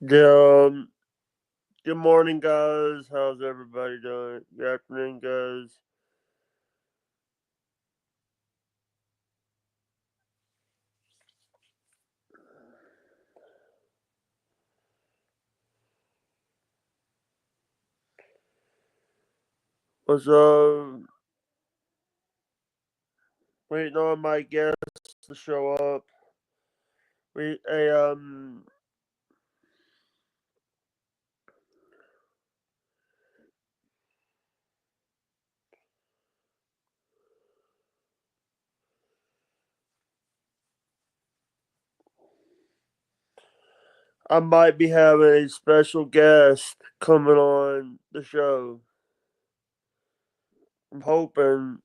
Yeah, good morning, guys. How's everybody doing? Good afternoon, guys. What's waiting on my guests to show up. We, hey, I might be having a special guest coming on the show. I'm hoping.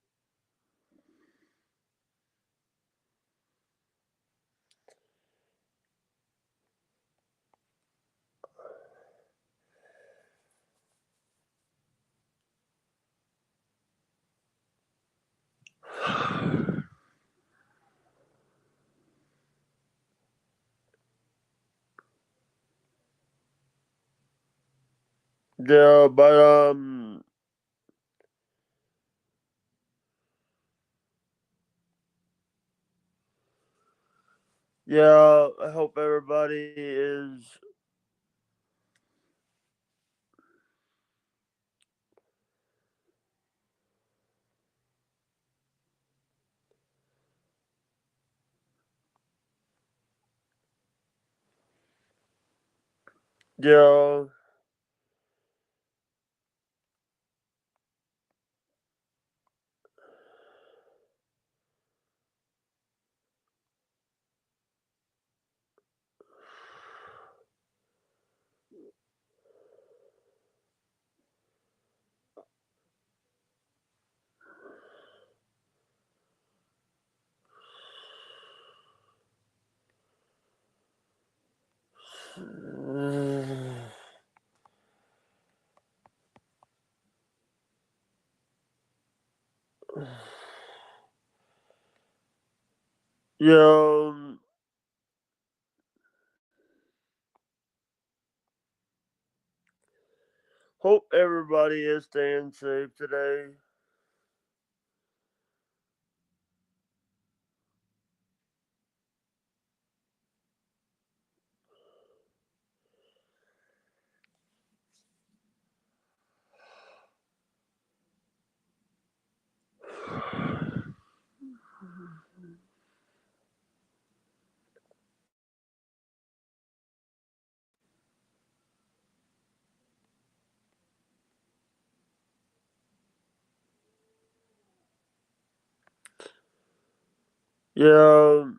Yeah, but yeah. I hope everybody is. Yeah, yeah. Hope everybody is staying safe today. Yeah,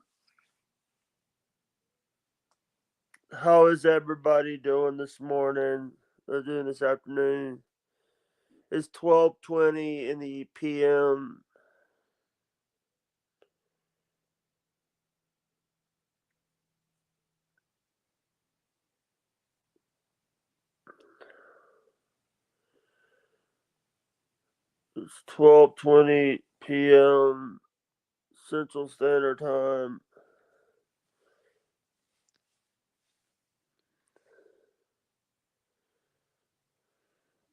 how is everybody doing this morning? Or doing this afternoon? It's 12:20 in the p.m. It's 12:20 p.m. Central Standard Time.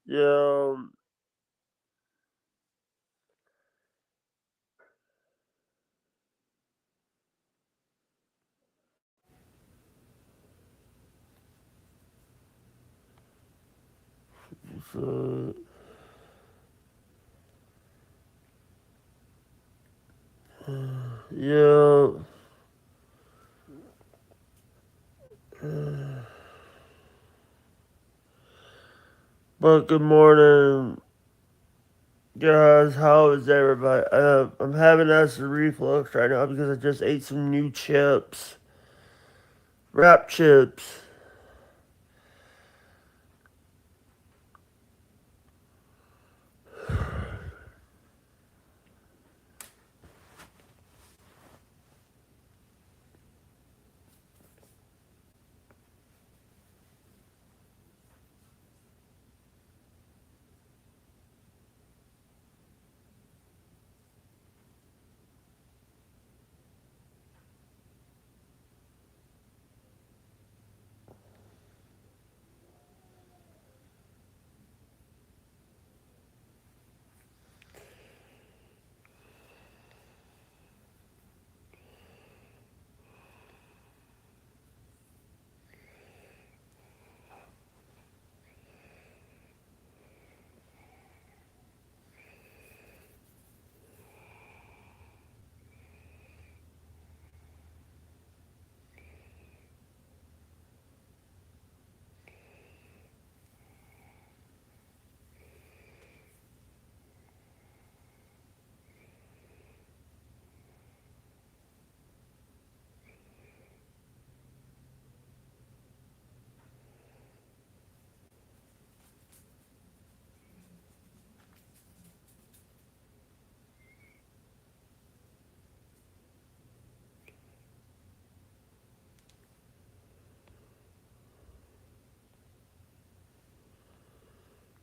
Yeah, so, yeah. But good morning, guys. How is everybody? I'm having acid reflux right now because I just ate some new chips, wrap chips.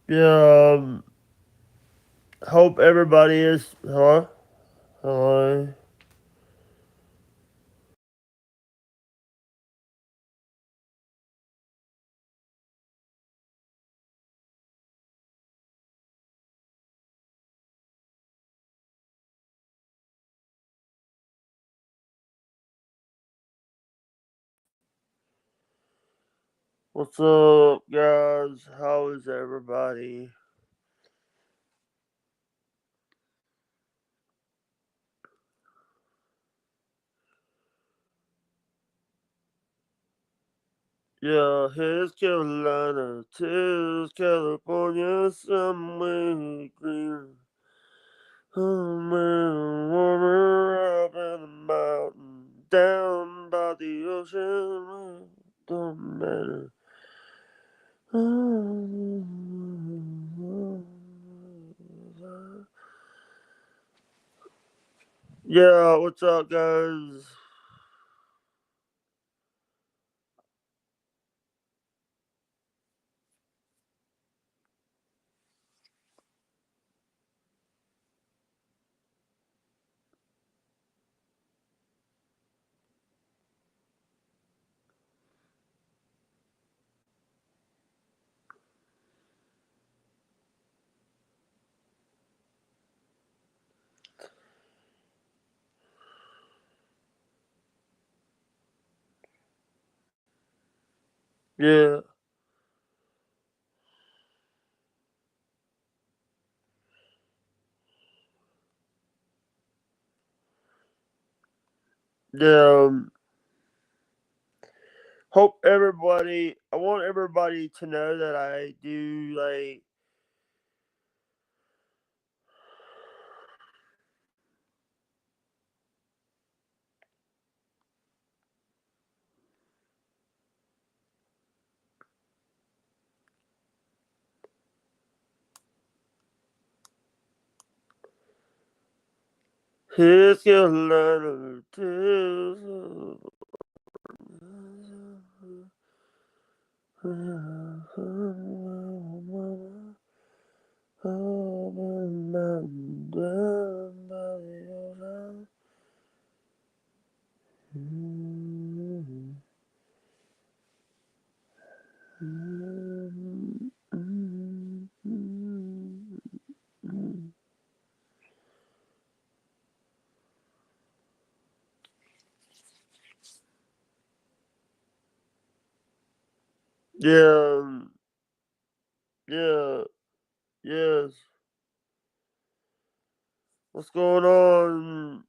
Yeah, hope everybody is. Hello? Hello? What's up, guys? How is everybody? Yeah, here's Carolina, tis California, somewhere green. Oh man, warmer up in the mountain, down by the ocean, don't matter. Yeah, what's up, guys? Yeah, yeah. Hope everybody. I want everybody to know that I do like. Here's Carolina, tis. Yeah, yeah, yes. What's going on?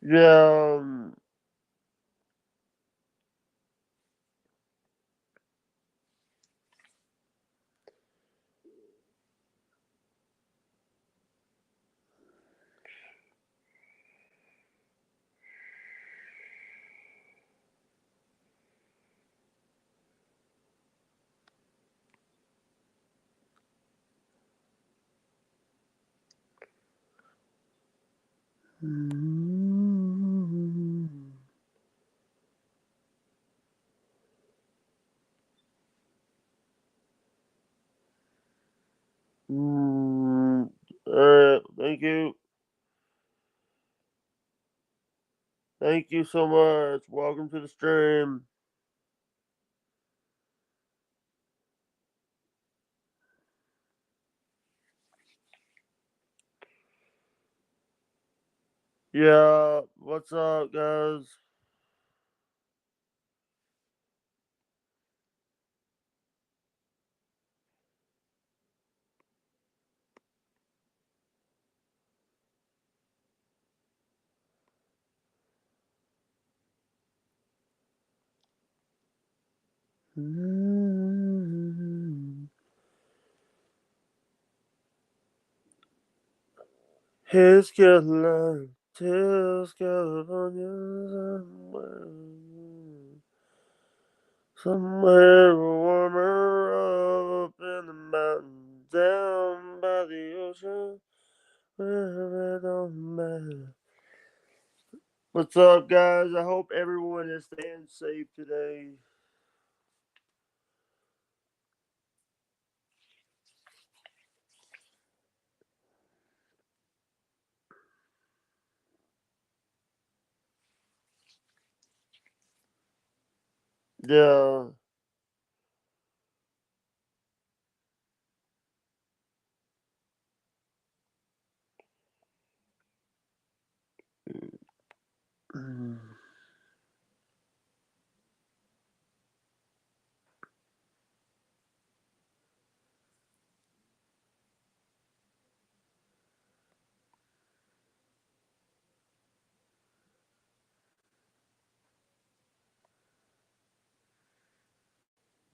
Yeah, alright, thank you. Thank you so much. Welcome to the stream. Yeah, what's up, guys? Here's Carolina, tells California somewhere. Somewhere warmer up in the mountains, down by the ocean, where it don't matter. What's up, guys? I hope everyone is staying safe today. Yeah.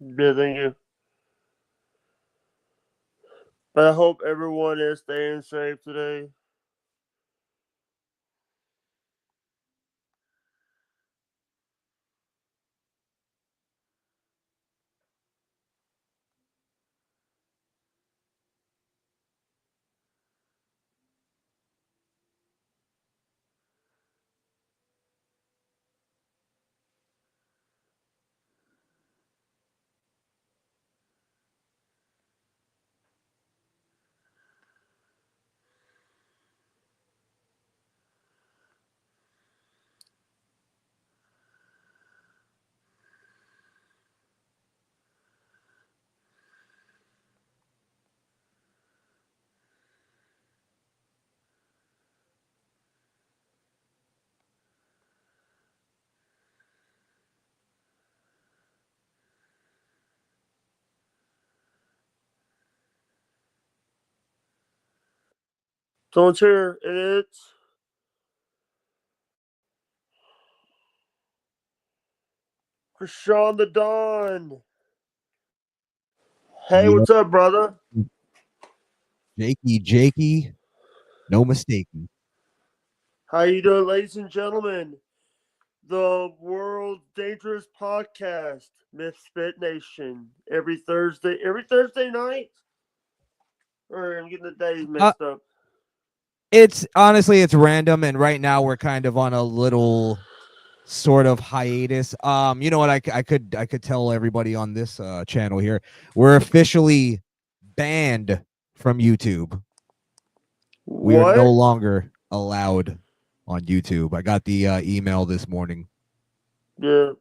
Yeah, thank you. But I hope everyone is staying safe today. Don't cheer. It's Krishan the Don. Hey, Yo, what's up, brother? Jakey, no mistaking. How you doing, ladies and gentlemen? The World's Dangerous Podcast, Myth Spit Nation. Every Thursday night? Or I'm getting the days Uh, mixed up. it's honestly it's random, and right now we're kind of on a little sort of hiatus. You know what? I could tell everybody on this channel here, we're officially banned from YouTube. We are no What? longer allowed on YouTube. I got the email this morning. Yeah.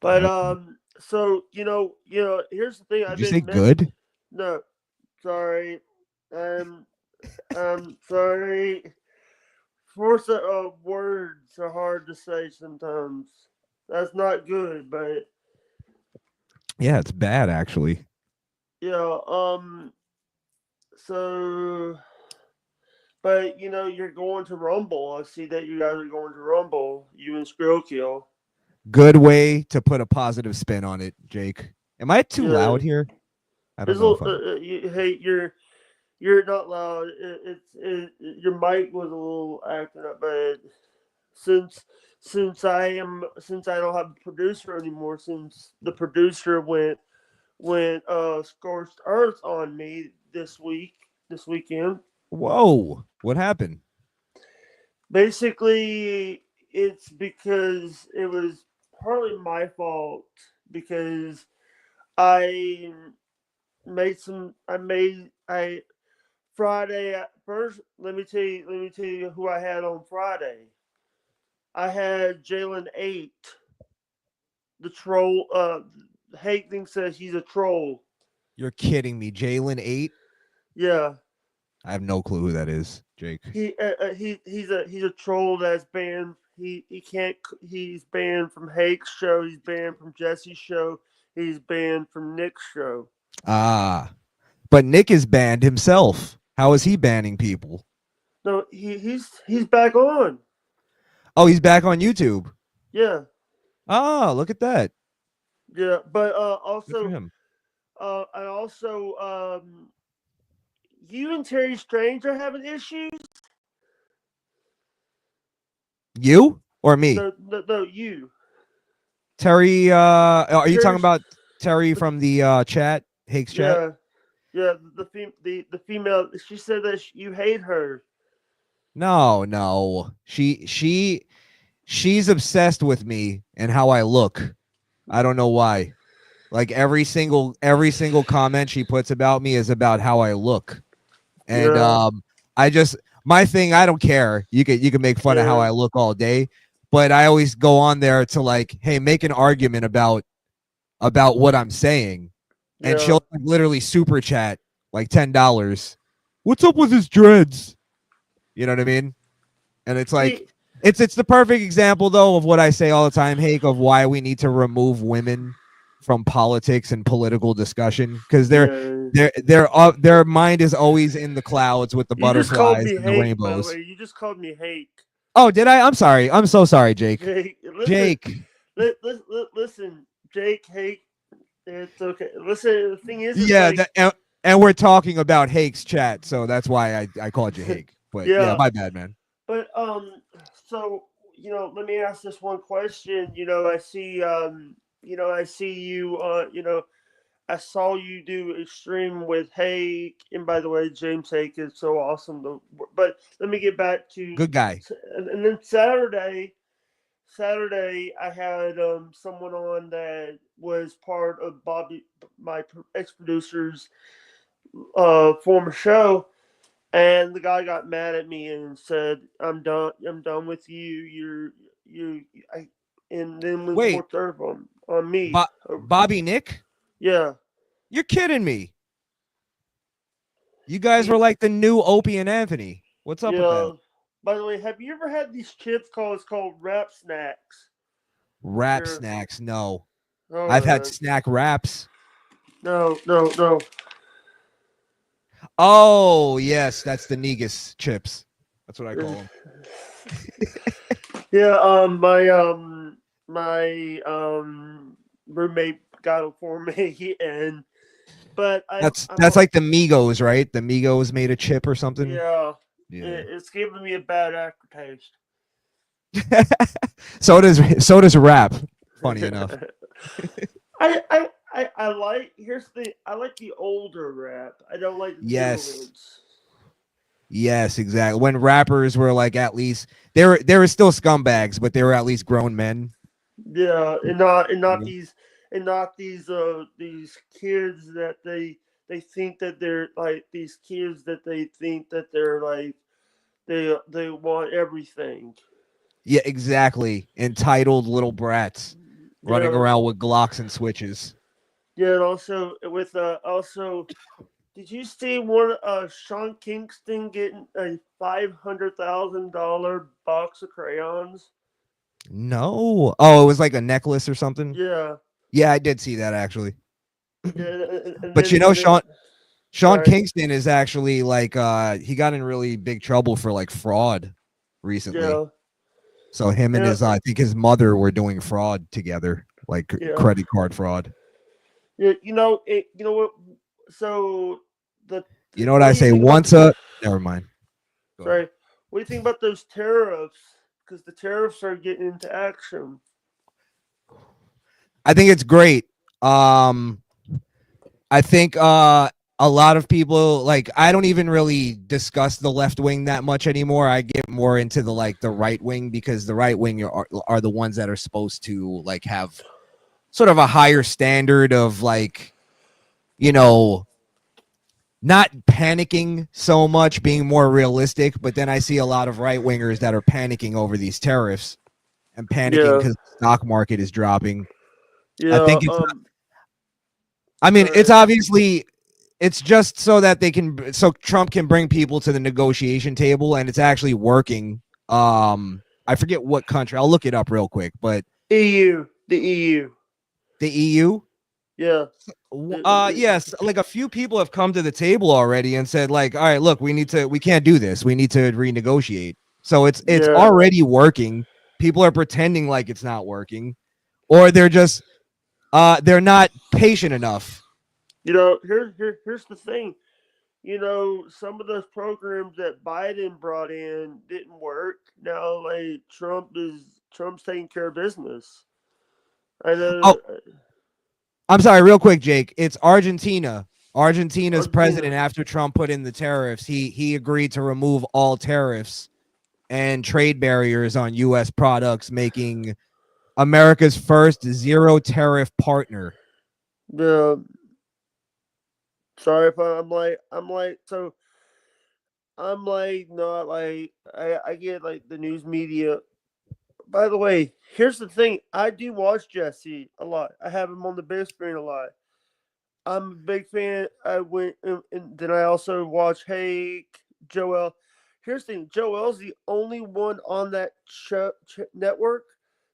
But Yep. so here's the thing. Did I've you say been good? no, sorry. Um, sorry. Force words are hard to say sometimes. That's not good, but Yeah, it's bad actually. yeah. So, but you're going to Rumble. I see that you guys are going to Rumble. You and Skrillkill. Good way to put a positive spin on it, Jake. Am I too Yeah. loud here? I don't There's know if I'm. hey, you're not loud. Your mic was a little acting up, but since since I don't have a producer anymore, since the producer went scorched earth on me this weekend. Whoa! What happened? Basically, it's because it was partly my fault because I I Friday first. Let me tell you who I had on Friday. I had Jalen 8, the troll. Hate thinks that he's a troll. You're kidding me. Jalen 8? Yeah, I have no clue who that is, Jake. he's a troll that's banned. He can't. He's banned from Hake's show. He's banned from Jesse's show. He's banned from Nick's show. Ah, but Nick is banned himself. How is he banning people? No, he's back on. Oh, he's back on YouTube. Yeah, Oh, look at that. Yeah, but Good for also, him. I also, you and Terry Strange are having issues. You or me? No, no, no, you. Terry, are you talking Terry, about Terry from the chat, Hake's chat? yeah, yeah. The female. She said that you hate her. No, no. She's obsessed with me and how I look. I don't know why. Like every single comment she puts about me is about how I look. And Yeah, I just my thing, I don't care. You can make fun of how yeah, I look all day, but I always go on there to like, hey, make an argument about what I'm saying. And yeah. she'll like, literally super chat like $10. What's up with his dreads? You know what I mean? And it's like See, it's the perfect example though of what I say all the time, Hake, of why we need to remove women from politics and political discussion because yeah. their mind is always in the clouds with the You just called butterflies me and the hate, by the rainbows. way. You just called me hate. Oh, did I? I'm sorry. I'm so sorry, Jake. Jake, listen, Jake. listen, Jake, hate. It's okay. Listen, the thing is Yeah, like, and we're talking about Hake's chat, so that's why I called you Hake. But yeah, yeah. my bad, man. But so let me ask this one question. I see I see you. I saw you do a stream with Hake, and by the way, James Hake is so awesome. But let me get back to, Good guy. and then Saturday, I had someone on that was part of Bobby, my ex producer's former show, and the guy got mad at me and said, "I'm done. I'm done with you. You." And then went Wait, forth on me. Bobby Nick? Yeah. You're kidding me. You guys were He, like the new Opie and Anthony. What's up with yeah. that? By the way, have you ever had these chips called Rap Snacks? Rap They're snacks? No. I've had oh snack wraps. no, no, no. Oh, yes, that's the Negus chips. That's what I call them. Yeah, my roommate got them for me, and but I'm That's like the Migos, right? The Migos made a chip or something. yeah, Yeah. it's giving me a bad aftertaste. So does rap. Funny enough. I like I like the older rap. I don't like the newer Yes. ones. Yes, exactly. When rappers were like at least they were still scumbags, but they were at least grown men. Yeah, and not these kids that they think that they're like these kids that they think that they're like they want everything. Yeah, exactly. Entitled little brats running Yeah, around with Glocks and switches. yeah, and also with also, did you see one Sean Kingston getting a $500,000 box of crayons? No. Oh, it was like a necklace or something. Yeah, Yeah, I did see that actually. yeah, and But then you know, and then Sean sorry, Kingston is actually like he got in really big trouble for like fraud recently. yeah, So him and yeah, his I think his mother were doing fraud together, like yeah, credit card fraud. yeah. You know what? So You know what what I do you say? think about Once a never mind. Go ahead. sorry? What do you think about those tariffs? Because the tariffs are getting into action. I think it's great. Um I think a lot of people like I don't even really discuss the left wing that much anymore. I get more into the right wing because the right wing are the ones that are supposed to like have sort of a higher standard of like, you know, not panicking so much, being more realistic, but then I see a lot of right wingers that are panicking over these tariffs and panicking Yeah, because the stock market is dropping. I yeah. think it's Sorry. obviously it's just so that so Trump can bring people to the negotiation table and it's actually working. I forget what country. I'll look it up real quick, but EU, the EU. the EU. Yeah. Yes, like a few people have come to the table already and said like, all right, look, we can't do this. We need to renegotiate. So it's Yeah. already working. People are pretending like it's not working, or they're just They're not patient enough. You know, here's the thing. You know, some of those programs that Biden brought in didn't work. Now, like Trump's taking care of business. I Oh, know. I'm sorry, real quick, Jake. It's Argentina. Argentina's president, Argentina. after Trump put in the tariffs, he agreed to remove all tariffs and trade barriers on U.S. products, making America's first zero tariff partner. The sorry if I'm like so I'm like not like I get like the news media. By the way, here's the thing. I do watch Jesse a lot. I have him on the big screen a lot. I'm a big fan. I went and then I also watch Hake, Joel. Here's the thing. Joel's the only one on that network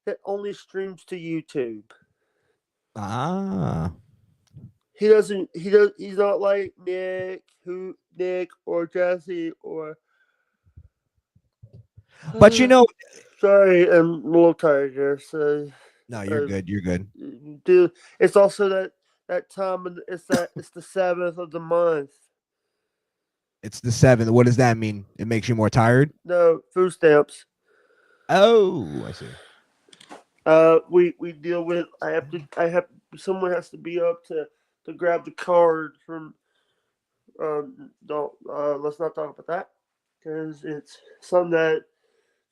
that only streams to YouTube. Ah. He doesn't. He does. He's not like Nick or Jesse or. But you know, Sorry, I'm a little tired here. So, no, you're good. You're good. dude, it's also that time, and it's the 7th of the month. It's the 7th. What does that mean? It makes you more tired? No food stamps. Oh, I see. We deal with. I have. Someone has to be up to grab the card from. Don't. Let's not talk about that because it's something that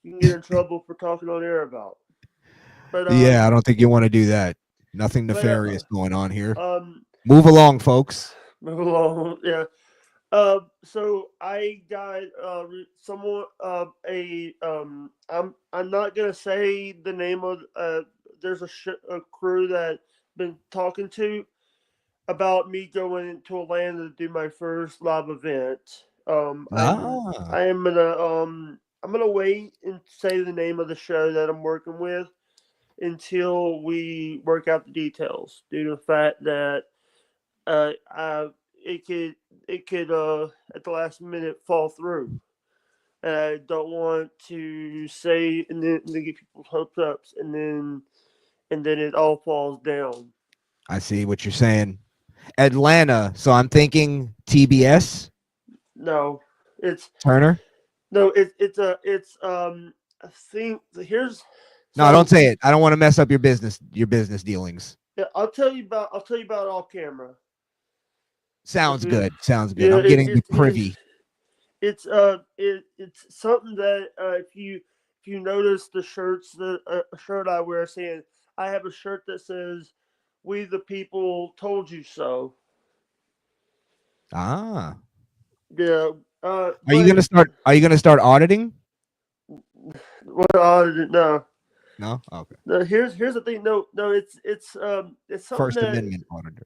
you can get in trouble for talking on air about. But Yeah, I don't think you want to do that. Nothing nefarious going on here. Um, Move along, folks. move along. Yeah. So I got someone I'm not gonna say the name of there's a crew that been talking to about me going to Atlanta to do my first live event. I am gonna I'm gonna wait and say the name of the show that I'm working with until we work out the details, due to the fact that I it could at the last minute fall through. And I don't want to say and then get people's hopes up and then it all falls down. I see what you're saying. Atlanta. So I'm thinking TBS. No, it's Turner. no, it's I think here's No, don't say it. I don't want to mess up your business dealings. Yeah, I'll tell you about it off camera. Sounds Okay. good. Sounds good. Yeah, I'm getting you privy. It's something that if you notice the shirts, the shirt I wear saying, I have a shirt that says "We the people told you so." Ah. Yeah. Are you gonna start auditing? Well, no. No? Okay. No, here's the thing. No, it's something First that, Amendment auditor.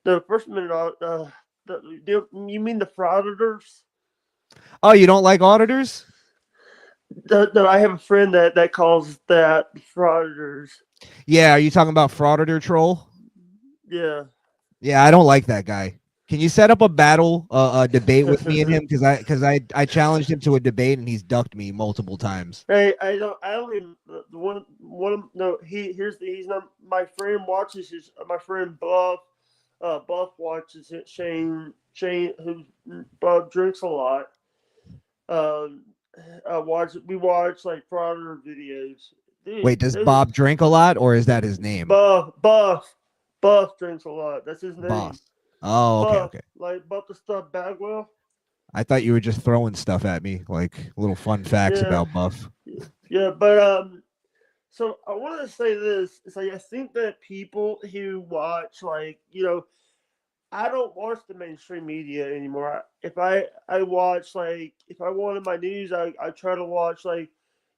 The First Amendment. You mean the frauditors? Oh, you don't like auditors? No, I have a friend that calls that frauditors. Yeah, are you talking about frauditor troll? Yeah. Yeah, I don't like that guy. Can you set up a battle, a debate with me and him? Because I challenged him to a debate and he's ducked me multiple times. Hey, I don't even no. He's not my friend. Watches his my friend Buff. Buff watches it. Shane who Buff drinks a lot. We watch like frauder videos. Dude, Wait, does Bob drink a lot, or is that his name? Buff drinks a lot. That's his name. Buff. Oh, okay, okay. Like Buff the Stuff Bagwell. I thought you were just throwing stuff at me, like little fun facts about Buff. Yeah, but so I wanted to say this. It's like I think that people who watch, like, I don't watch the mainstream media anymore. If I watch, like, if I wanted my news, I try to watch, like,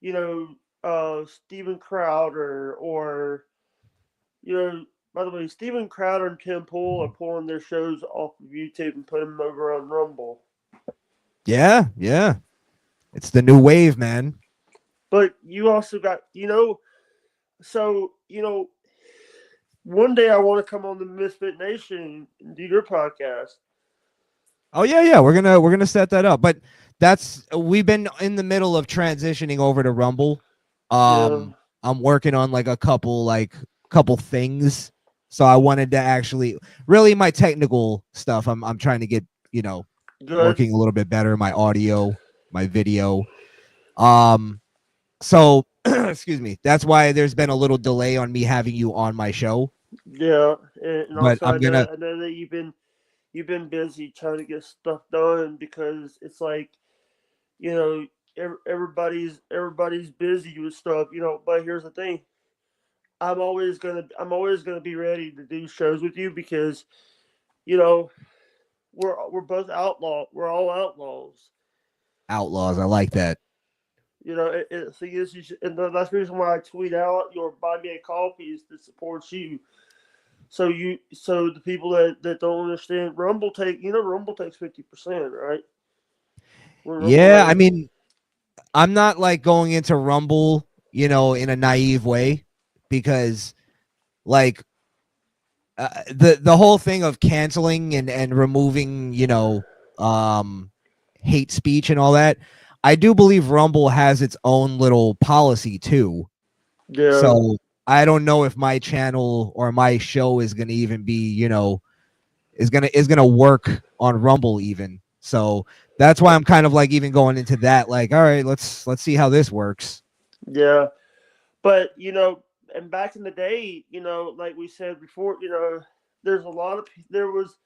Steven Crowder or by the way, Steven Crowder and Tim Pool are pulling their shows off of YouTube and putting them over on Rumble. Yeah. It's the new wave, man. But you also got, one day I want to come on the Misfit Nation and do your podcast. Oh yeah, we're gonna set that up. But we've been in the middle of transitioning over to Rumble. I'm working on like a couple like couple things. So I wanted to actually really my technical stuff. I'm trying to get, Good. working a little bit better, my audio, my video. So excuse me. That's why there's been a little delay on me having you on my show. Yeah, and But also I'm gonna I know that you've been busy trying to get stuff done because it's like you know everybody's busy with stuff. But here's the thing: I'm always gonna be ready to do shows with you because you know we're both outlaw. We're all outlaws. outlaws. I like that. So yes, and that's the reason why I tweet out your buy me a coffee is to support you. So the people that don't understand Rumble takes 50%, right? When Rumble Yeah, I runs, mean, I'm not like going into Rumble, in a naive way because like the whole thing of canceling and removing, um hate speech and all that. I do believe Rumble has its own little policy too. yeah, So I don't know if my channel or my show is going to even be, is gonna work on Rumble even. So that's why I'm kind of like even going into that. Like, all right, let's see how this works. yeah. But and back in the day, like we said before, there's a lot of there was,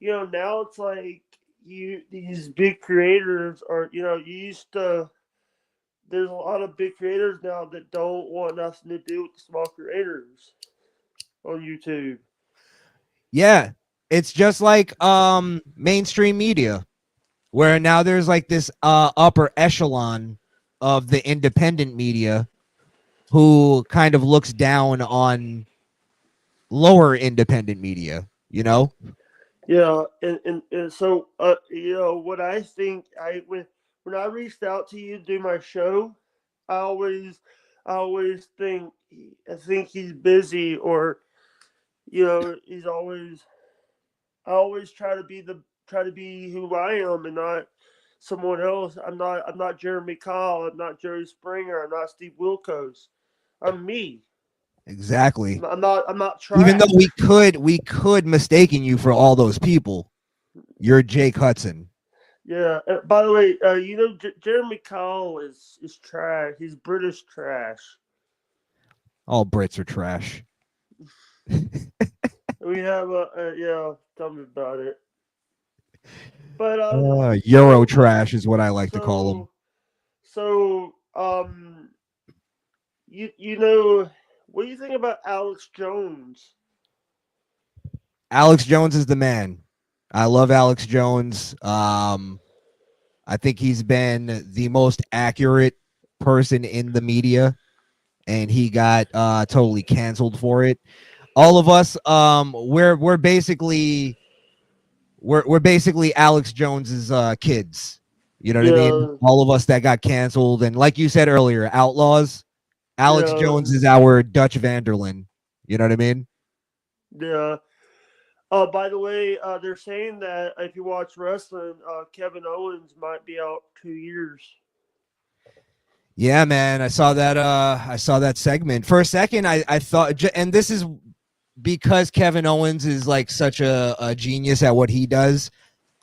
now it's like these big creators are, you used to. There's a lot of big creators now that don't want nothing to do with the small creators on YouTube. Yeah, it's just like mainstream media, where now there's like this upper echelon of the independent media who kind of looks down on lower independent media. Yeah, and so what I think when I reached out to you to do my show, I always I always think he's busy or he's always I always try to be who I am and not someone else. I'm not Jeremy Kyle. I'm not Jerry Springer. I'm not Steve Wilkos. I'm me. Exactly. I'm not Even though trash. we could mistaken you for all those people. You're Jake Hudson. Yeah. By the way, Jeremy Kyle is trash. He's British trash. All Brits are trash. We have yeah. Tell me about it. But Euro trash is what I like to call them. so so you know what do you think about Alex Jones? Alex Jones is the man. I love Alex Jones. I think he's been the most accurate person in the media, and he got totally canceled for it. All of us, we're basically we're basically Alex Jones's kids. You know what I mean? Yeah, All of us that got canceled, and like you said earlier, outlaws. Alex yeah, Jones is our Dutch Vanderlyn. You know what I mean? yeah. By the way, they're saying that if you watch wrestling, Kevin Owens might be out 2 years. Yeah, man. I saw that. I saw that segment. For a second, I thought, and this is because Kevin Owens is like such a genius at what he does.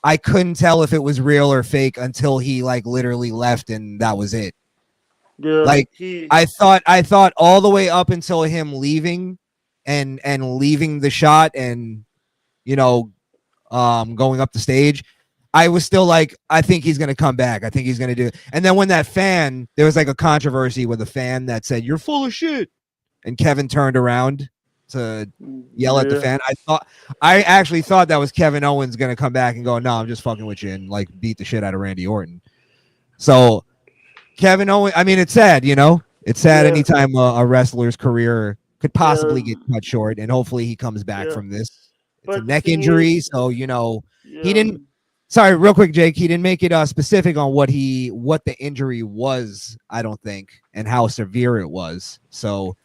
I couldn't tell if it was real or fake until he like literally left, and that was it. Yeah, Like I thought all the way up until him leaving, and leaving the shot, and you know going up the stage, I was still like, I think he's gonna come back. I think he's gonna do it. And then when there was like a controversy with a fan that said, "You're full of shit," and Kevin turned around to yell at the yeah, fan. I actually thought that was Kevin Owens gonna come back and go, "No, I'm just fucking with you," and like beat the shit out of Randy Orton. So Kevin Owens, I mean, it's sad, It's sad yeah, anytime a wrestler's career could yeah, possibly get cut short, and hopefully he comes back yeah. from this. It's a But the neck thing is, injury, so he yeah, didn't. Sorry, real quick, Jake. He didn't make it specific on what the injury was. I don't think, and how severe it was. So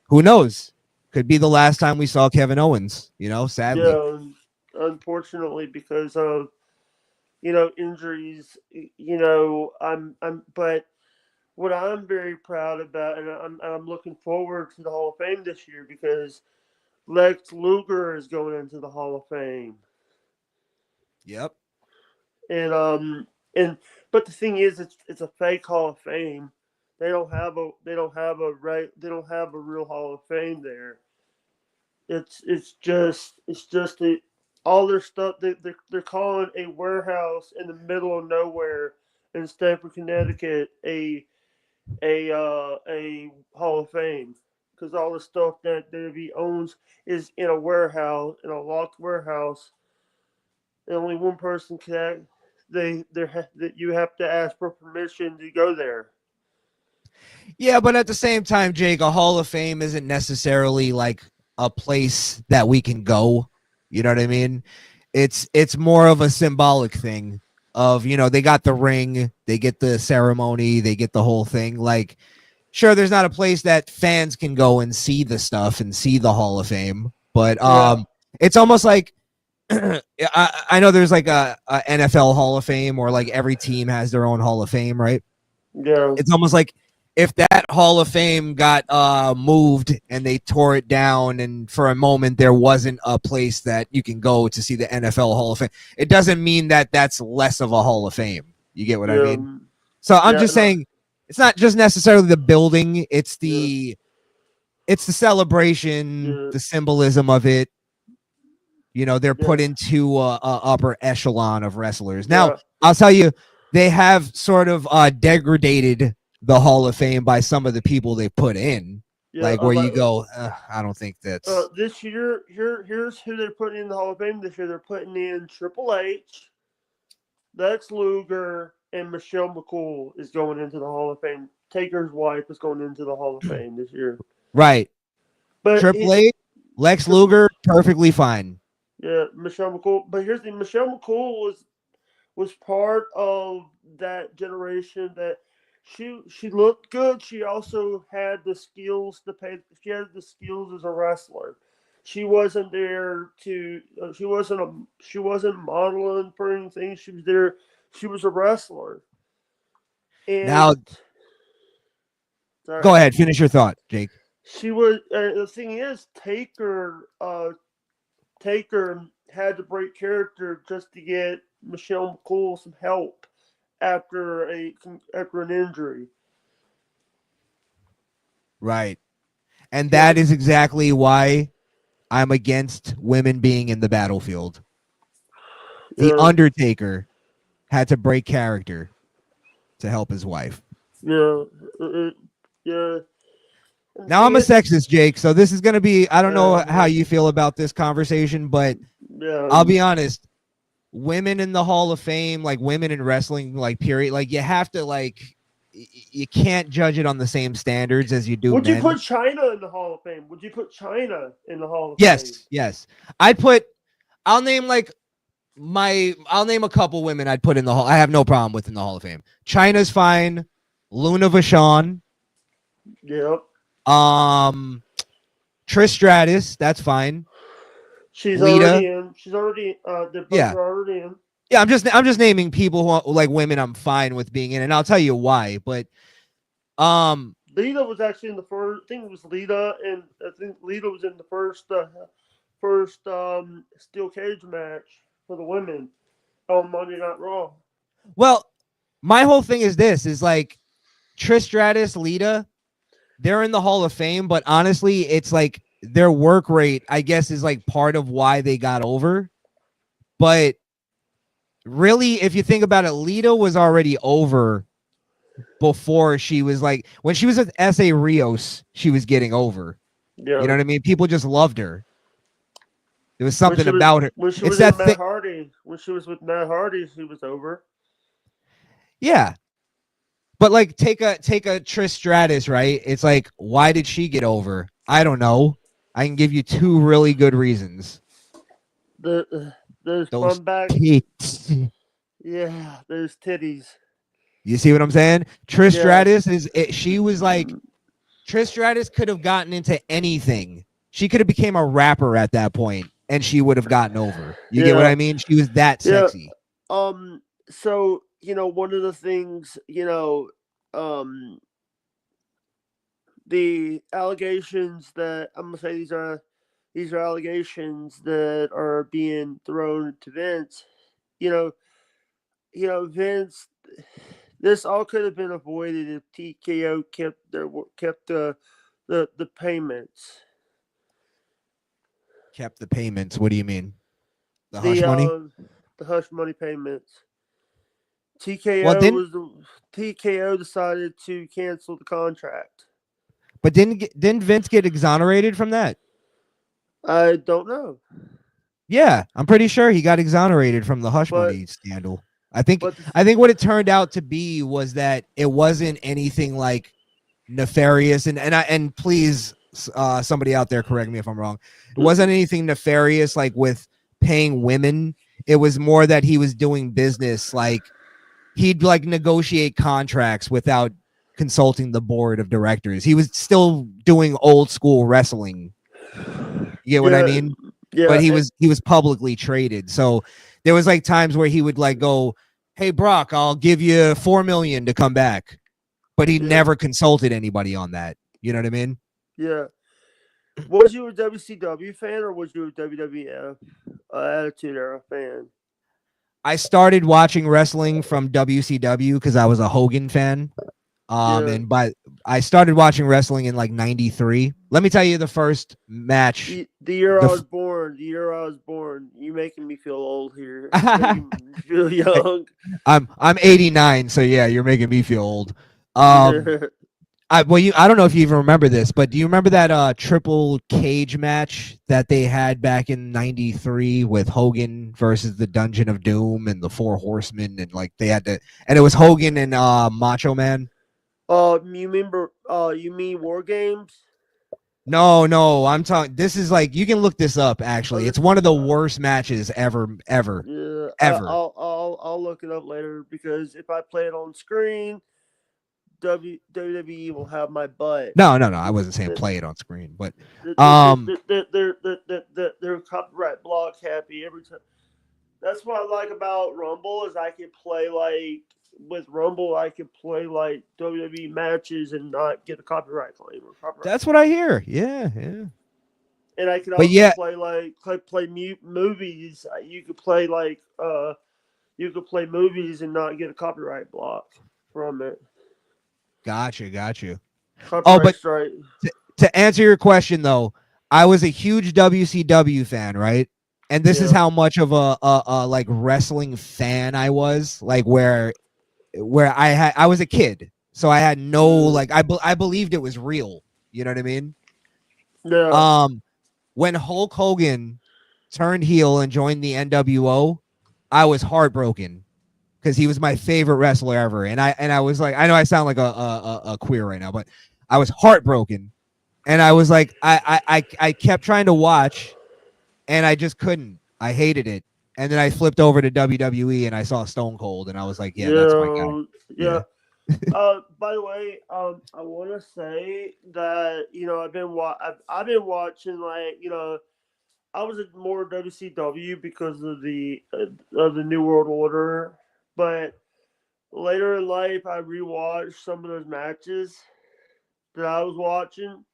who knows? Could be the last time we saw Kevin Owens. Sadly. yeah. Unfortunately, because of injuries. But what I'm very proud about, and I'm looking forward to the Hall of Fame this year because Lex Luger is going into the Hall of Fame, Yep. and but the thing is, it's a fake Hall of Fame. They don't have a real Hall of Fame there. It's just all their stuff. They're calling a warehouse in the middle of nowhere in Stamford, Connecticut, a Hall of Fame because all the stuff that he owns is in a warehouse, in a locked warehouse, and only one person can. That you have to ask for permission to go there. Yeah, but at the same time, Jake, a Hall of Fame isn't necessarily like a place that we can go. You know what I mean? It's more of a symbolic thing of, they got the ring, they get the ceremony, they get the whole thing. Like, sure, there's not a place that fans can go and see the stuff and see the Hall of Fame, but it's almost like I know there's like a NFL Hall of Fame, or like every team has their own Hall of Fame, right? Yeah. It's almost like if that Hall of Fame got moved and they tore it down, and for a moment there wasn't a place that you can go to see the NFL Hall of Fame, it doesn't mean that that's less of a Hall of Fame. You get what I mean? So I'm just saying, it's not just necessarily the building; it's the celebration, the symbolism of it. They're put into a upper echelon of wrestlers. Now, I'll tell you, they have sort of degraded the Hall of Fame by some of the people they put in. Like where you go, I don't think that's this year. Here's who they're putting in the Hall of Fame this year. They're putting in Triple H, Lex Luger, and Michelle McCool is going into the Hall of Fame. Taker's wife is going into the Hall of Fame this year. Right. But Triple H, Lex Luger, perfectly fine. Yeah, Michelle McCool. But here's the Michelle McCool was part of that generation that she looked good. She also had the skills to pay. She had the skills as a wrestler. She wasn't there to. She wasn't modeling for anything. She was there. She was a wrestler. And now, go ahead. Finish your thought, Jake. She was. The thing is, Taker had to break character just to get Michelle McCool some help after an injury. Right. And that is exactly why I'm against women being in the battlefield. The Undertaker had to break character to help his wife. Yeah. Now, I'm a sexist, Jake, so this is going to be, I don't know how you feel about this conversation, but I'll be honest. Women in the Hall of Fame, like women in wrestling, like period, like you have to, like, you can't judge it on the same standards as you do Would men. you put China in the Hall of Fame? Would you put China in the Hall of Fame? Yes. I'll name a couple women I'd put in the Hall. I have no problem with in the Hall of Fame. China's fine. Luna Vachon. Yep. Trish Stratus, that's fine. She's Lita. Already in. She's already they're already in. Yeah, I'm just naming people who like women I'm fine with being in, and I'll tell you why. But Lita was actually in the first. I think it was Lita, and I think Lita was in the first steel cage match for the women on Monday Night Raw. Well, my whole thing is this: is like Trish Stratus, Lita, they're in the Hall of Fame, but honestly, it's like their work rate, I guess, is like part of why they got over. But really, if you think about it, Lita was already over before she was like, when she was with S.A. Rios, she was getting over. Yeah. You know what I mean? People just loved her. There was something about her. When she was with Matt Hardy, she was over. Yeah. But like take a Trish Stratus, right? It's like, why did she get over? I don't know. I can give you two really good reasons. Those fun back tits. Yeah, those titties. You see what I'm saying? Trish Stratus she was like, Trish Stratus could have gotten into anything. She could have became a rapper at that point, and she would have gotten over. You get what I mean? She was that sexy. So, one of the things, the allegations that I'm gonna say these are allegations that are being thrown to Vince. You know, Vince. This all could have been avoided if TKO kept the payments. Kept the payments. What do you mean? The hush The money? the hush money payments. Well, TKO decided to cancel the contract. but didn't Vince get exonerated from that? I don't know, Yeah, I'm pretty sure he got exonerated from the hush but money scandal. I think but I think what it turned out to be was that it wasn't anything like nefarious, and please, somebody out there correct me if I'm wrong. It wasn't anything nefarious like with paying women. It was more that he was doing business, like he'd like negotiate contracts without consulting the board of directors. He was still doing old school wrestling. You get what I yeah, mean? yeah, But he was publicly traded. So there was like times where he would like go, "Hey Brock, I'll give you 4 million to come back." But he yeah, never consulted anybody on that. You know what I mean? yeah. Was you a WCW fan or was you a WWF Attitude Era fan? I started watching wrestling from WCW because I was a Hogan fan. Yeah, And by I started watching wrestling in like '93. Let me tell you the first match. the year I The was born. The year I was born. You making me feel old here. Making me feel young. I'm 89, so yeah, you're making me feel old. Um, Yeah, I don't know if you even remember this, but do you remember that triple cage match that they had back in '93 with Hogan versus the Dungeon of Doom and the Four Horsemen, and like they had to, and it was Hogan and Macho Man. you remember? You mean War Games? No, I'm talking. This is like you can look this up. Oh, Actually, it's this. one of the worst matches Yeah, ever. I'll look it up later because if I play it on screen, WWE will have my butt. No. I wasn't saying play it on screen, but um, They're copyright block happy every time. That's what I like about Rumble is I can play like with Rumble I can play like WWE matches and not get a copyright claim or copyright that's what I strike. hear. Yeah. And I can But also yeah, play like movies. You could play like you could play movies and not get a copyright block from it. got you. Oh, Copyright but strike. to answer your question though, I was a huge WCW fan, right? And this is Yeah. how much of a like wrestling fan I was, like where I was a kid, so I had no like I believed it was real. You know what I mean? Yeah. Um, when Hulk Hogan turned heel and joined the NWO, I was heartbroken because he was my favorite wrestler ever, and I was like, I know I sound like a queer right now, but I was heartbroken, and I was like, I kept trying to watch, and I just couldn't. I hated it, and then I flipped over to WWE and I saw Stone Cold, and I was like, yeah, that's my guy. Yeah. Yeah. By the way, I want to say that I've been watching like I was at more WCW because of the New World Order, but later in life I rewatched some of those matches that I was watching,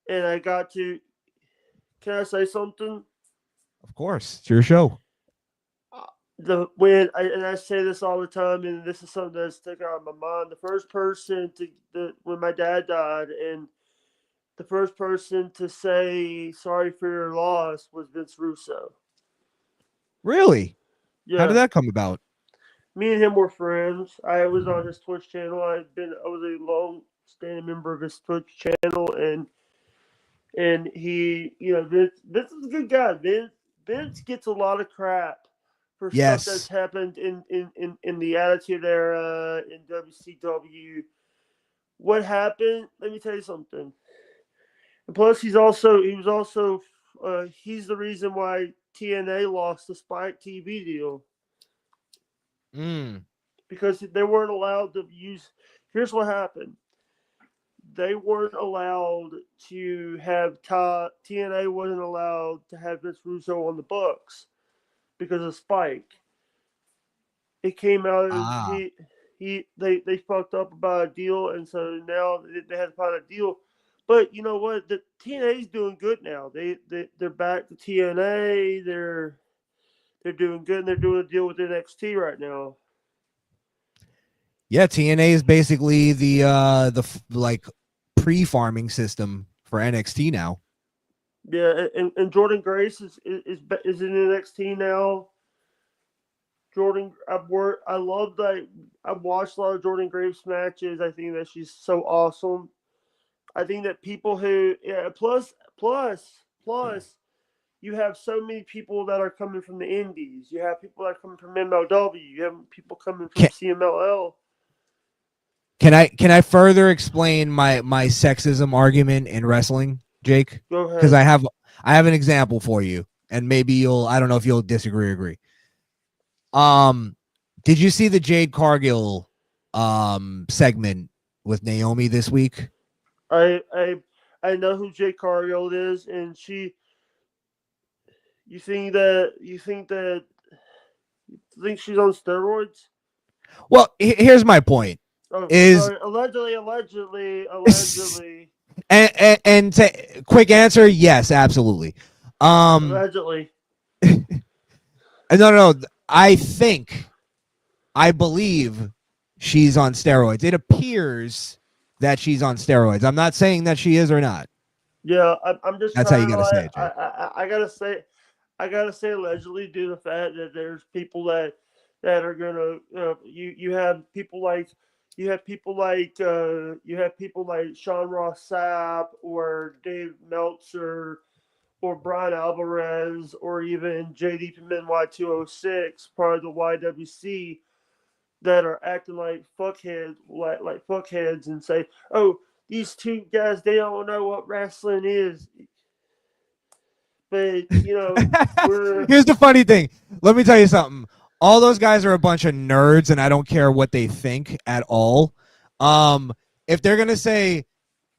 and I got to. Can I say something? Of course, it's your show. And I say this all the time, and this is something that's stuck out in my mind. The first person when my dad died, and the first person to say sorry for your loss was Vince Russo. Really? How did Yeah, that come about? me and him were friends. I was on his Twitch channel. I was a long standing member of his Twitch channel, and he Vince is a good guy. Vince gets a lot of crap for stuff that's Yes. happened in the Attitude Era in WCW. What happened? Let me tell you something. And plus, he's the reason why TNA lost the Spike TV deal Mm. because they weren't allowed to use. Here's what happened. They weren't allowed to have TNA wasn't allowed to have Vince Russo on the books because of Spike. It came out of Ah. they fucked up about a deal, and so now they had to find a deal. But you know what? The TNA's doing good now. They're back to TNA. They're doing good, and they're doing a deal with NXT right now. Yeah, TNA is basically like pre-farming system for NXT now. Yeah, and Jordan Grace is in NXT now. Jordan, I've watched a lot of Jordan Grace matches. I think that she's so awesome. I think that people who plus you have so many people that are coming from the indies. You have people that are coming from MLW. You have people coming from CMLL. Can I further explain my sexism argument in wrestling, Jake? Go ahead. Because I have an example for you, and maybe I don't know if you'll disagree or agree. Did you see the Jade Cargill segment with Naomi this week? I know who Jade Cargill is, and she. You think she's on steroids? Well, here's my point. Oh, is sorry. Allegedly. and quick answer, yes, absolutely. Allegedly. No. I believe she's on steroids. It appears that she's on steroids. I'm not saying that she is or not. Yeah, I'm just. That's how you gotta say it, Jake. I gotta say allegedly due to the fact that there's people that are gonna. You have people like Sean Ross Sapp or Dave Meltzer or Brian Alvarez or even JD from NY206, part of the YWC, that are acting like fuckheads, like fuckheads, and say, "Oh, these two guys, they don't know what wrestling is." But here's the funny thing. Let me tell you something. All those guys are a bunch of nerds, and I don't care what they think at all. If they're gonna say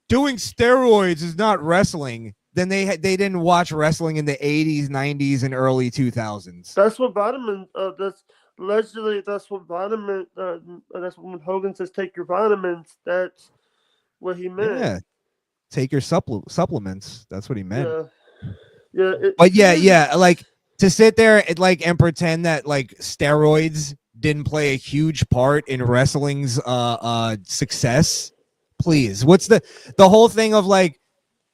doing steroids is not wrestling, then they didn't watch wrestling in the 80s, 90s, and early 2000s. That's what vitamin. That's allegedly. That's what vitamin. That's when Hogan says take your vitamins. That's what he meant. Yeah, take your supplements. That's what he meant. Yeah. Like to sit there and pretend that like steroids didn't play a huge part in wrestling's success. Please, what's the whole thing of like,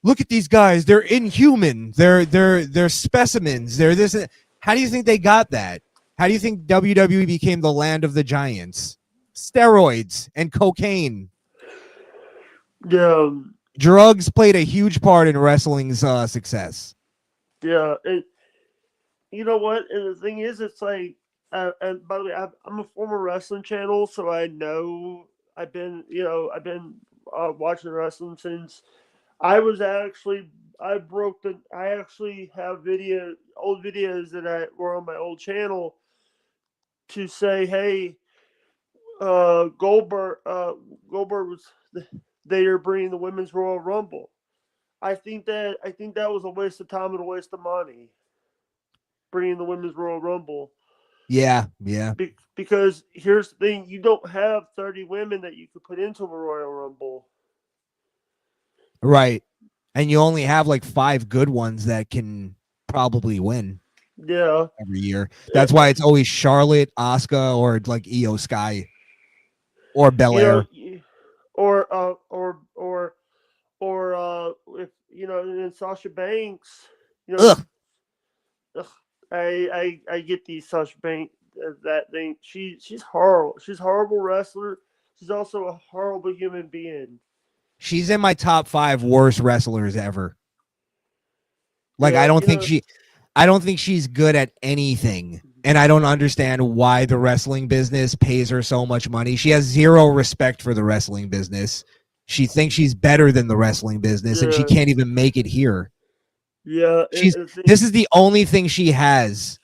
look at these guys, they're inhuman, they're specimens, they're this. How do you think they got that? How do you think WWE became the land of the giants? Steroids and cocaine. Yeah. Drugs played a huge part in wrestling's success. Yeah, and you know what? And the thing is, it's like, and by the way, I'm a former wrestling channel, so I know I've been watching wrestling since I was actually. I actually have old videos that were on my old channel to say, hey, Goldberg was. They are bringing the Women's Royal Rumble. I think that was a waste of time and a waste of money. Bringing the Women's Royal Rumble. Yeah. Because here's the thing: you don't have 30 women that you could put into a Royal Rumble. Right, and you only have like 5 good ones that can probably win. Yeah. Every year. That's why it's always Charlotte, Asuka, or like Io Sky, or Belair. Or if and Sasha Banks, Ugh. I get these Sasha Banks that thing. She's horrible. She's a horrible wrestler. She's also a horrible human being. She's in my top 5 worst wrestlers ever. Like I don't think she's good at anything. And I don't understand why the wrestling business pays her so much money. She has zero respect for the wrestling business. She thinks she's better than the wrestling business, and she can't even make it here. Yeah. This is the only thing she has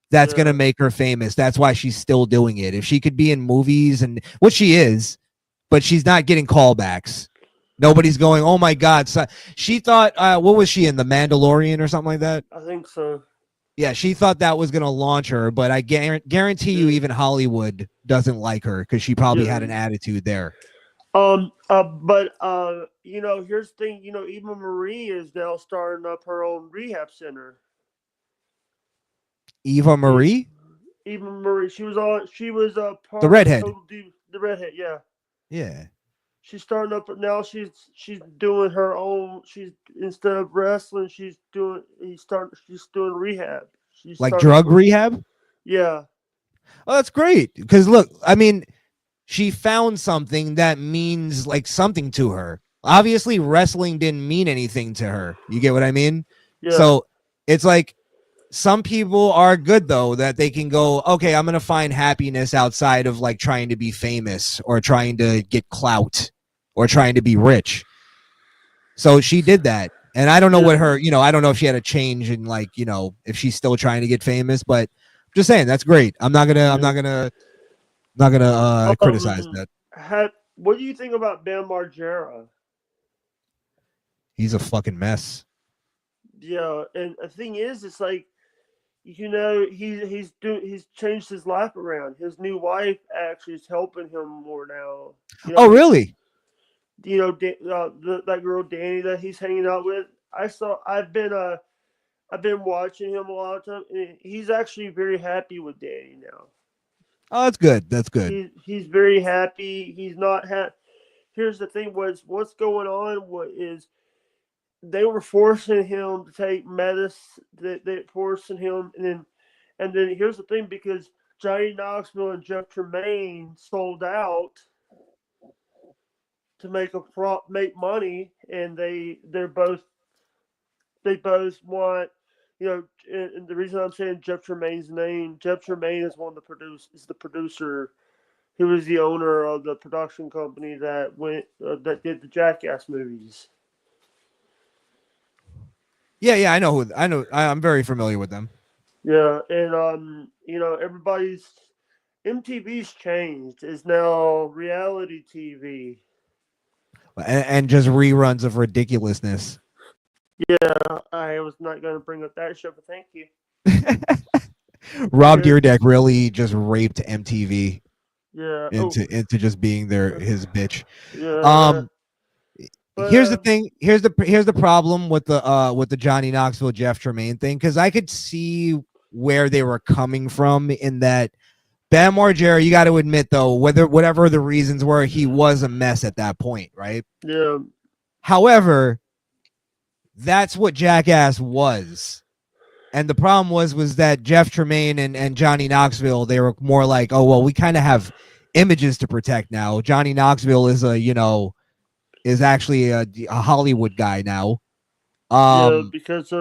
that's going to make her famous. That's why she's still doing it. If she could be in movies, and what she is, but she's not getting callbacks. Nobody's going, oh, my God. So she thought, what was she in, The Mandalorian or something like that? I think so. Yeah, she thought that was gonna launch her, but I guarantee you, even Hollywood doesn't like her because she probably had an Yeah. attitude there. But you know, here's the thing. You know, Eva Marie is now starting up her own rehab center. Eva E- Marie, Eva Marie, she was on. She was a the part of redhead. Total Div, the redhead. Yeah, Yeah. she's starting up now. She's doing her own. She's instead of wrestling, She's doing rehab. She's Like starting up. drug rehab. Yeah, Oh, that's great. Because look, I mean, she found something that means like something to her. Obviously, wrestling didn't mean anything to her. You get what I mean? yeah, So it's like some people are good though that they can go, okay, I'm gonna find happiness outside of like trying to be famous or trying to get clout or trying to be rich. So she did that. And I don't know what yeah. her, I don't know if she had a change in like, if she's still trying to get famous, but just saying that's great. Yeah. Not gonna criticize Um, that. what do you think about Bam Margera? He's a fucking mess. Yeah, and the thing is, it's like you know he's changed his life around. His new wife actually is helping him more now. You Oh, know, really? that girl Danny that he's hanging out with. I've been watching him a lot of time, and he's actually very happy with Danny now. Oh, that's good. That's good. He's very happy. He's not Here's the thing: what's going on? What is they were forcing him to take medicine. They forcing him, and then here's the thing: because Johnny Knoxville and Jeff Tremaine sold out to make money, and they both want. You know, and the reason I'm saying Jeff Tremaine's name, Jeff Tremaine is one of the producer. He was the owner of the production company that did the Jackass movies. Yeah, yeah, I know who I know. I'm very familiar with them. Yeah, and you know, everybody's MTV's changed. It's now reality TV. And just reruns of ridiculousness. Yeah, I was not going to bring up that show, but thank you. Rob Yeah, Deerdeck really just raped MTV yeah. Oh, into just being his bitch. yeah. Um, But here's the thing. Here's the problem with the Johnny Knoxville Jeff Tremaine thing because I could see where they were coming from in that Bam Margera, you got to admit though, whatever the reasons were, he was a mess at that point, right? yeah, However, that's what Jackass was. And the problem was that Jeff Tremaine and Johnny Knoxville, they were more like, oh well, we kind of have images to protect now. Johnny Knoxville is is actually a Hollywood guy now. yeah. Um Because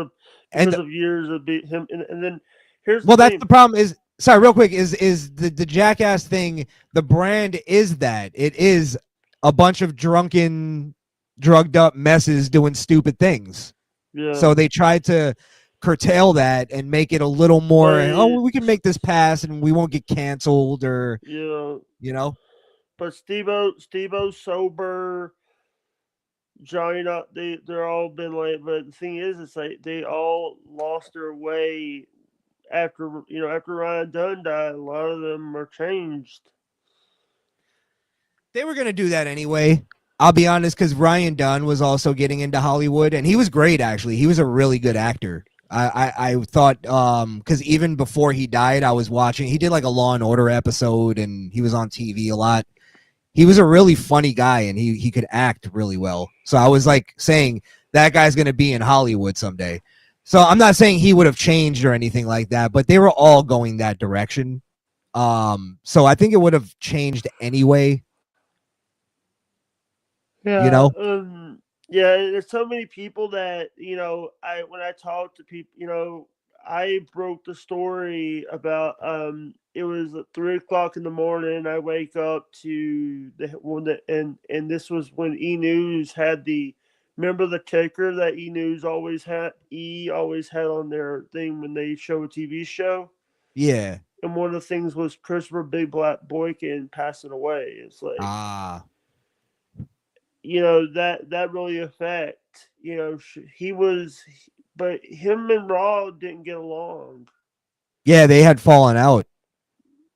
and of years of him, and then here's the well, that's the thing. problem is sorry, real quick, is the Jackass thing, the brand is that it is a bunch of drunken, drugged up messes doing stupid things. Yeah, So they tried to curtail that and make it a little more, but oh, we can make this pass and we won't get canceled or, yeah, you know. but Steve-O sober. Johnny, not they're all been like, but the thing is, it's like they all lost their way after Ryan Dunn died. A lot of them are changed. They were going to do that anyway. I'll be honest, because Ryan Dunn was also getting into Hollywood and he was great, actually. He was a really good actor. I thought because even before he died, I was watching. He did like a Law and Order episode, and he was on TV a lot. He was a really funny guy, and he could act really well. So I was like saying that guy's gonna be in Hollywood someday. So I'm not saying he would have changed or anything like that, but they were all going that direction. So I think it would have changed anyway. You Yeah, know, yeah. There's so many people that I when I talk to people, I broke the story about it was at 3 o'clock in the morning. I wake up to the when the and this was when E News had the remember the ticker that E always had on their thing when they show a TV show. yeah. And one of the things was Christopher Big Black Boykin passing away. It's like Ah, that really affect he was but him and Raw didn't get along. Yeah, they had fallen out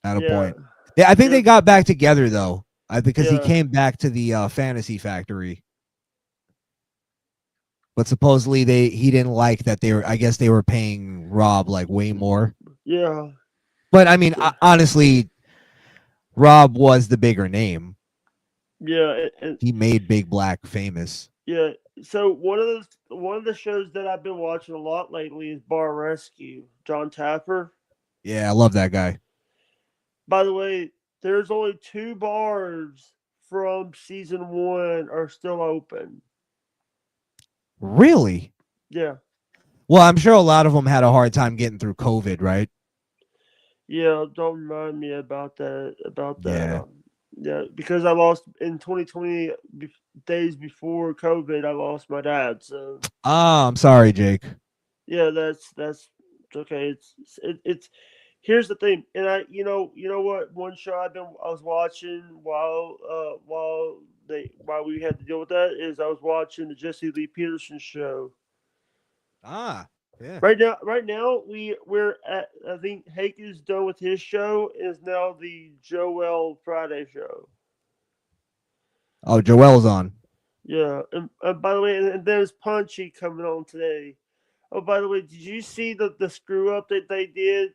at a Yeah, point. Yeah, I think yeah, they got back together though. Because he yeah. came back to the Fantasy Factory. But supposedly he didn't like that they were. I guess they were paying Rob like way more. Yeah, But I mean, honestly, Rob was the bigger name. yeah, He made Big Black famous. yeah. So one of the shows that I've been watching a lot lately is Bar Rescue. John Tapper. Yeah, I love that guy. By the way, there's only 2 bars from season 1 are still open. Really? Yeah, Well, I'm sure a lot of them had a hard time getting through COVID, right? yeah. Don't remind me about that. About that. Yeah. Yeah, because I lost in 2020 days before COVID. I lost my dad. So Oh, I'm sorry, Jake. yeah, that's okay. It's here's the thing, and you know what, one show I was watching while we had to deal with that is I was watching the Jesse Lee Peterson show. Ah, yeah. Right now we're at, I think Hake is done with his show. Is now the Joel Friday show. Oh, Joel's on. Yeah, and by the way, and there's Punchy coming on today. Oh, by the way, did you see the screw up that they did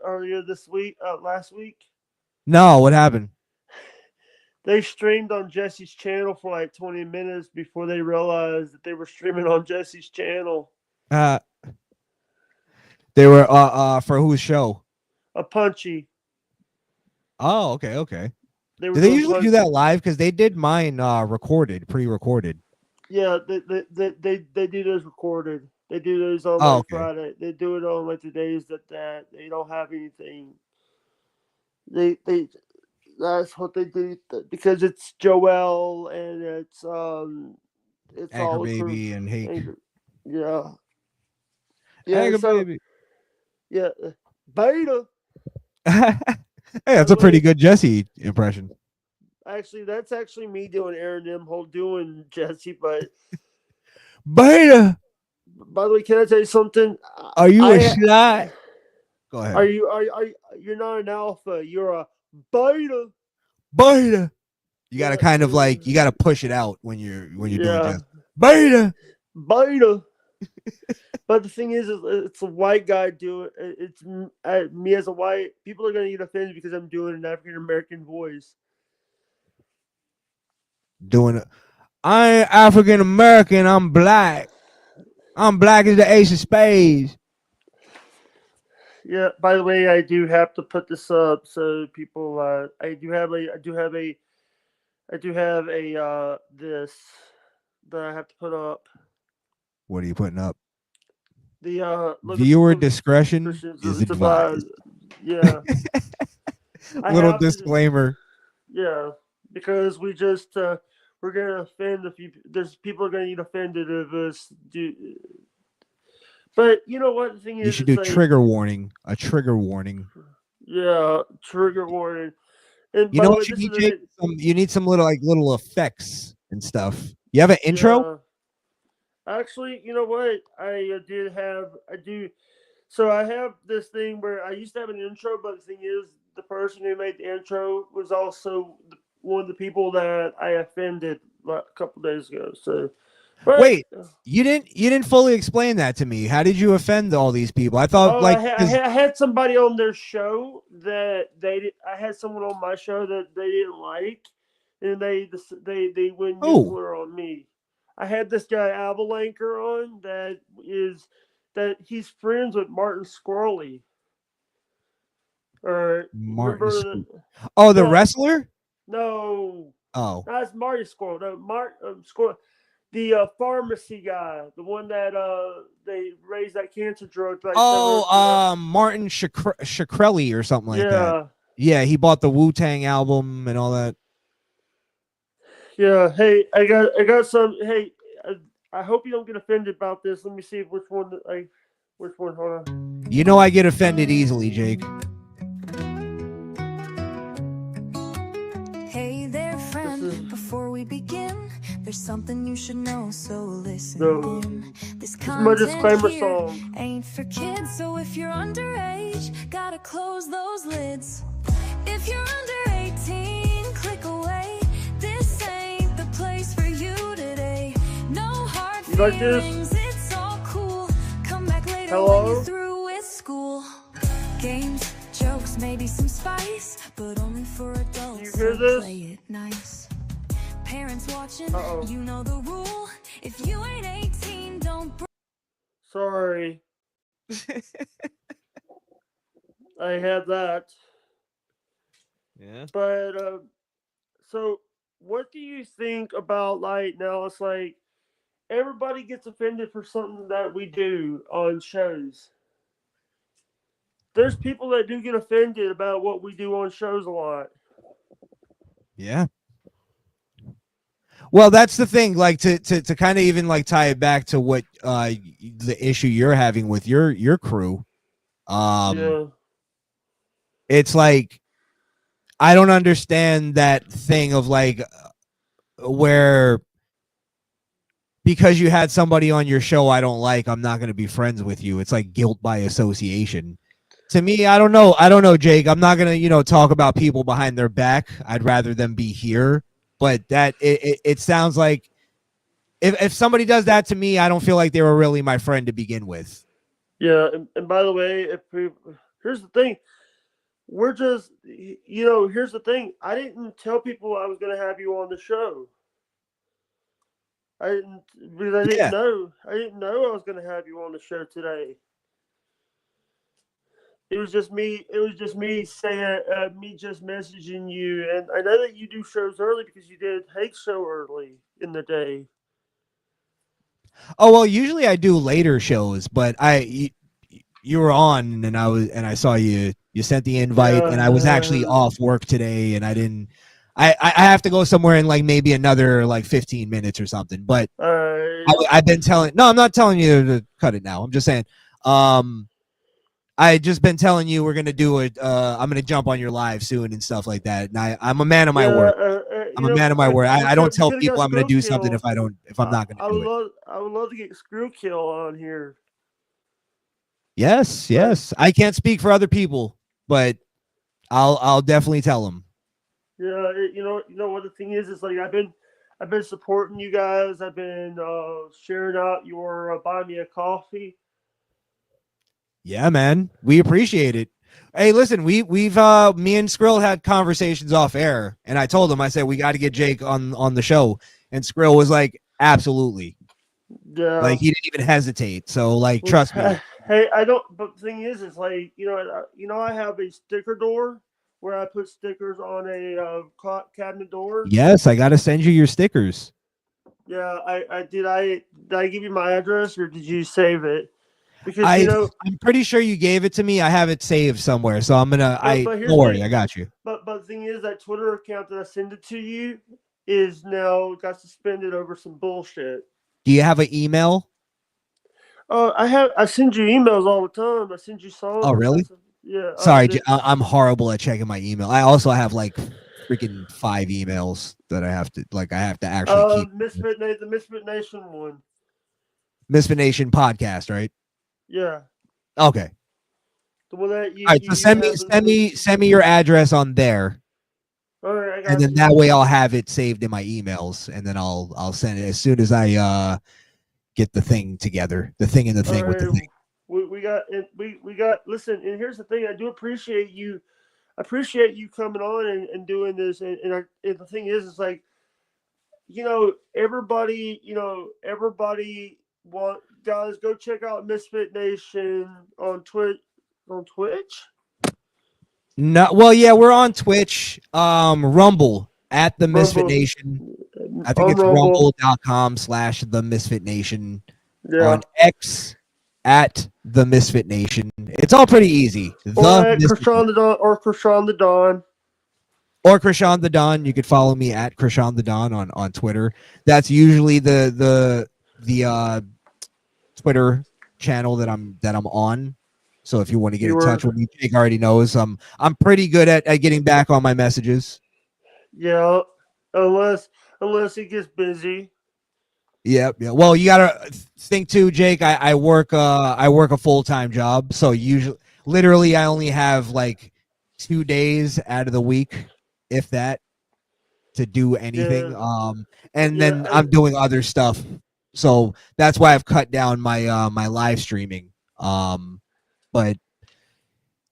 earlier this week, last week? No, what happened? They streamed on Jesse's channel for like 20 minutes before they realized that they were streaming on Jesse's channel. Uh, they were for whose show? A Punchy. Oh, okay, okay. They were Do they doing usually do that live? Because they did mine recorded, pre-recorded. Yeah, they do those recorded. They do those on Oh, like okay. Friday. They do it on like the days that they don't have anything. They that's what they do because it's Joel and it's Anchor all the crew. Baby and Hake. Yeah, yeah. Anchor So Baby. yeah, Beta. Hey, that's a pretty good Jesse impression. Actually, that's actually me doing Aaron Nimhold doing Jesse. But Beta, by the way, can I tell you something? are you a slut? Go ahead. You're not an alpha. You're a beta. Beta. You gotta kind of like you gotta push it out when you're doing Jesse. Beta. Beta. But the thing is, it's a white guy doing it. It's me as a white. People are gonna get offended because I'm doing an African American voice. Doing it. I ain't African American. I'm black. I'm black as the ace of spades. Yeah. By the way, I do have to put this up so people. I do have this that I have to put up. What are you putting up? The viewer discretion is advised. Yeah. Little disclaimer. Yeah, because we're gonna offend a few. There's people are gonna get offended if us do. But you know what the thing is? You should do trigger warning. A trigger warning. Yeah, trigger warning. And you know what you need, Jake? You need some little effects and stuff. You have an intro? Actually, you know what? I do. So I have this thing where I used to have an intro, but the thing is, the person who made the intro was also one of the people that I offended a couple days ago. So, wait, you didn't fully explain that to me. How did you offend all these people? I thought I had somebody on their show that I had someone on my show that they didn't like, and they wouldn't use Twitter on me. I had this guy Avalancher on that he's friends with Martin Squirrely. Martin. The wrestler? No. Oh. That's Marty Squirrel. No, Squirrel. The pharmacy guy, the one that they raised that cancer drug. Martin Shkreli or something like that. Yeah, he bought the Wu-Tang album and all that. Yeah. Hey, I got some. Hey, I hope you don't get offended about this. Let me see which one. Hold on. You know I get offended easily, Jake. Hey there, friend, before we begin, there's something you should know, so listen No. in. This It's my content disclaimer here song. ain't for kids, so if you're underage, gotta close those lids. If you're under 18, click away. This ain't the place for you today. No hard You like this? feelings, it's all cool. Come back later Hello? when you're through with school. Games, jokes, maybe some spice, but only for adults. You hear so this? play it nice. Parents watching, Uh-oh. you know the rule. If you ain't 18, don't. Sorry. I had that. Yeah. But so what do you think about, like, now it's like everybody gets offended for something that we do on shows. There's people that do get offended about what we do on shows a lot. Yeah. Well, that's the thing. Like to kind of even like tie it back to what the issue you're having with your crew. Yeah. It's like I don't understand that thing of like where because you had somebody on your show I don't like, I'm not going to be friends with you. It's like guilt by association. To me, I don't know, Jake. I'm not going to, talk about people behind their back. I'd rather them be here. But that it sounds like if somebody does that to me, I don't feel like they were really my friend to begin with. Yeah, and by the way, here's the thing. We're just, here's the thing. I didn't tell people I was going to have you on the show. I didn't, because I didn't know. I didn't know I was going to have you on the show today. It was just me. It was just me saying, me just messaging you. And I know that you do shows early because you did Hake's show early in the day. Oh well, usually I do later shows, but you were on, and I saw you. You sent the invite, and I was actually off work today, and I didn't. I have to go somewhere in like maybe another like 15 minutes or something. But I've been telling. No, I'm not telling you to cut it now. I'm just saying. I just been telling you we're gonna do it. I'm gonna jump on your live soon and stuff like that. And I'm a man of my word. I'm a man of my word. I don't tell people I'm gonna do something if I'm not gonna do it. I would love to get Screw Kill on here. Yes. I can't speak for other people, but I'll definitely tell them. Yeah, you know what the thing is? It's like I've been supporting you guys. I've been sharing out your buy me a coffee. Yeah, man, we appreciate it. Hey, listen, we've me and Skrill had conversations off air, and I told him, I said we got to get Jake on the show, and Skrill was like, absolutely. Yeah, like he didn't even hesitate. So like, trust me. Hey, I don't. But the thing is, it's like I have a sticker door where I put stickers on a cabinet door. Yes, I got to send you your stickers. Yeah, I did. I give you my address, or did you save it? Because I'm pretty sure you gave it to me. I have it saved somewhere, so I'm gonna. Don't worry, I got you. But the thing is, that Twitter account that I send it to you is now got suspended over some bullshit. Do you have an email? I send you emails all the time. I send you songs. Oh, really? Yeah. Sorry, I'm horrible at checking my email. I also have like freaking 5 emails that I have to actually keep. The Misfit Nation one. Misfit Nation podcast, right? Yeah. Okay. The one that you. All right. So send me your address on there. All right. And then that way I'll have it saved in my emails, and then I'll send it as soon as I get the thing together. The thing in the thing with the thing. We got. Listen, and here's the thing. I do appreciate you. I appreciate you coming on and doing this. And the thing is, it's like, everybody. Guys, go check out Misfit Nation on Twitch. On Twitch? No, well, yeah, we're on Twitch. Rumble at the Misfit Nation. I think it's rumble.com/the Misfit Nation. Yeah. On X at the Misfit Nation. It's all pretty easy. Or Krishan the Don. Or Krishan the Don. You could follow me at Krishan the Don on Twitter. That's usually the Twitter channel that I'm on. So if you want to get in touch with me, Jake already knows I'm pretty good at getting back on my messages. Yeah. unless it gets busy. Yep. Yeah. Well, you gotta think too, Jake. I work a full-time job, so usually, literally, I only have like 2 days out of the week, if that, to do anything. Yeah, And yeah, then I'm doing other stuff, so that's why I've cut down my live streaming. But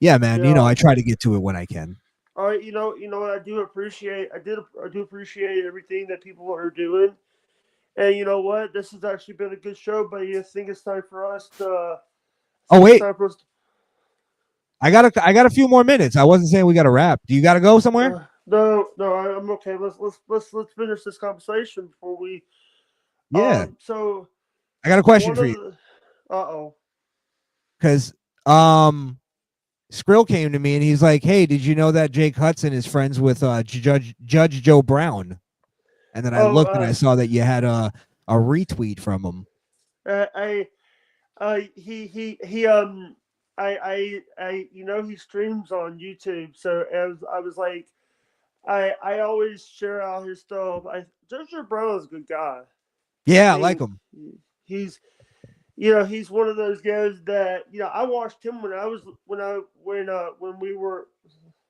yeah, man, yeah. I try to get to it when I can. All right, what I do appreciate. I do appreciate everything that people are doing. And you know what? This has actually been a good show, but I think it's time for us to. I Oh think it's wait, time for us. I got a few more minutes. I wasn't saying we got to wrap. Do you got to go somewhere? No, no, I'm okay. Let's finish this conversation before we. Yeah, So I got a question one for of you, the. Uh-oh. because Skrill came to me and he's like, "Hey, did you know that Jake Hudson is friends with Judge Joe Brown?" And then I Oh, looked and I saw that you had a retweet from him. I he he streams on YouTube, so as I was like, I always share out his stuff. Jojo Brown is a good guy. I Yeah, I like mean, him. he's he's one of those guys that I watched him when I was when we were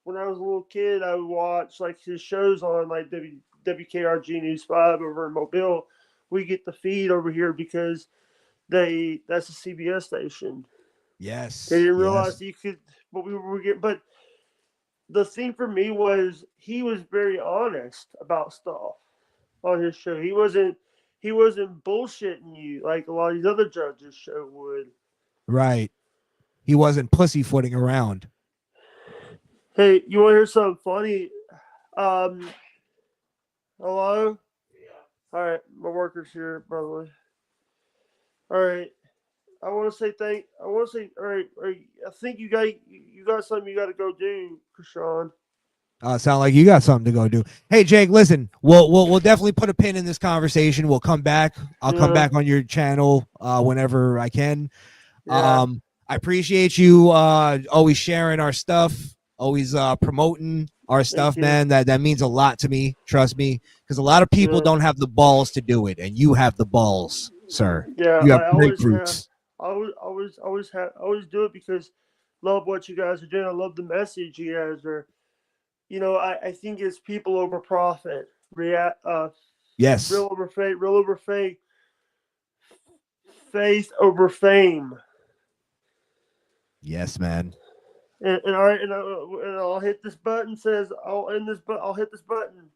when I was a little kid. I would watch like his shows on like WKRG News 5 over in Mobile. We get the feed over here because that's a CBS station. They Yes, didn't yes, realize you could, but we were getting. But the thing for me was he was very honest about stuff on his show. He wasn't bullshitting you like a lot of these other judges show would. right. He wasn't pussyfooting around. Hey, you want to hear something funny? Um, hello. All right, my worker's here, by the way. All right. I want to say thank. I want to say all right. I think you got something you got to go do, Krishan. Sound like you got something to go do. Hey, Jake, listen, we'll definitely put a pin in this conversation. We'll come back. I'll come Yeah, back on your channel whenever I can. yeah, I appreciate you always sharing our stuff, always promoting our thank stuff, you. man. That means a lot to me. Trust me, because a lot of people Yeah, don't have the balls to do it, and you have the balls, sir. yeah. You have I always have. grapefruits. Always do it because love what you guys are doing. I love the message you guys are. I think it's people over profit, Yes, real over fake, faith over fame. yes, man. And all right, and I'll hit this button. Says I'll end this, but I'll hit this button.